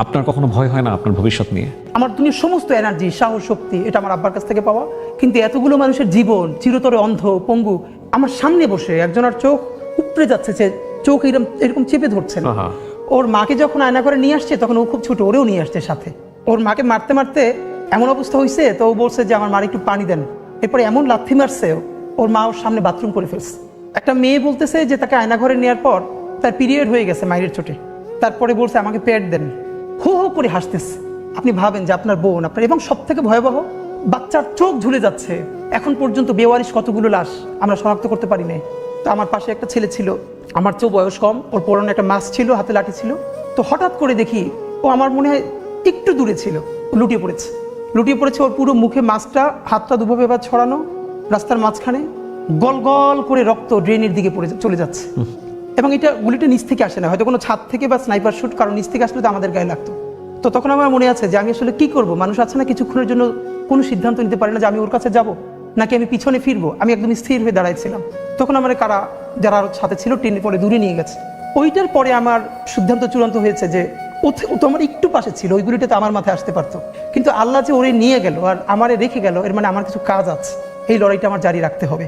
আপনার কখনো ভয় হয় না আপনার ভবিষ্যৎ নিয়ে? আমার দুনিয়ার সমস্ত এনার্জি, সাহস, শক্তি এটা আমার আব্বার কাছ থেকে পাওয়া। কিন্তু এতগুলো মানুষের জীবন চিরতরে অন্ধ, পঙ্গু, আমার সামনে বসে একজনের চোখ উপড়ে যাচ্ছে, যে চোখ এরকম চেপে ধরছেন। ওর মাকে যখন আয়না করে নিয়ে আসছে তখন ও খুব ছোট, ওরেও নিয়ে আসছে সাথে। ওর মাকে মারতে মারতে এমন অবস্থা হয়েছে, তো ও বলছে যে আমার মার একটু পানি দেন। এরপরে এমন লাথি মারছে, ওর মা ওর সামনে বাথরুম করে ফেলছে। একটা মেয়ে বলতেছে যে তাকে আয়না ঘরে নেওয়ার পর তার পিরিয়ড হয়ে গেছে মায়ের চোটে, তারপরে বলছে আমাকে পেট দেন। হো হো করে হাসতেছে। আপনি ভাবেন যে আপনার বোন আপনার, এবং সব থেকে ভয়াবহ, বাচ্চার চোখ ঝুলে যাচ্ছে। এখন পর্যন্ত বেওয়ারিশ কতগুলো লাশ আমরা শনাক্ত করতে পারি নাই। তো আমার পাশে একটা ছেলে ছিল, আমার চেয়েও বয়স কম, ওর পরনে একটা মাস্ক ছিল, হাতে লাঠি ছিল। তো হঠাৎ করে দেখি ও আমার মনে হয় একটু দূরে ছিল, লুটিয়ে পড়েছে। ওর পুরো মুখে মাস্কটা, হাতটা দুভাবে এবার ছড়ানো, রাস্তার মাঝখানে গল গল করে রক্ত ড্রেনের দিকে চলে যাচ্ছে। এবং এটা গুলিটা নিচ থেকে আসে না, হয়তো কোনো ছাদ থেকে বা স্নাইপার শুট, কারণ নিচ থেকে আসলে তো আমাদের গায়ে লাগতো। তো তখন আমার মনে আছে যে আমি আসলে কি করব। মানুষ আছে না কিছুক্ষণের জন্য কোনো সিদ্ধান্ত নিতে পারে না যে আমি ওর কাছে যাব নাকি আমি পিছনে ফিরবো। আমি একদম স্থির হয়ে দাঁড়াইছিলাম। তখন আমার কারা যারা আরো সাথে ছিল টেনে পরে দূরে নিয়ে গেছে। ওইটার পরে আমার সিদ্ধান্ত চূড়ান্ত হয়েছে যে ও তো আমার একটু পাশে ছিল, ওই গুলিটা তো আমার মাথায় আসতে পারতো। কিন্তু আল্লাহ যে ওরে নিয়ে গেল আর আমারে রেখে গেল, এর মানে আমার কিছু কাজ আছে, এই লড়াইটা আমার জারি রাখতে হবে।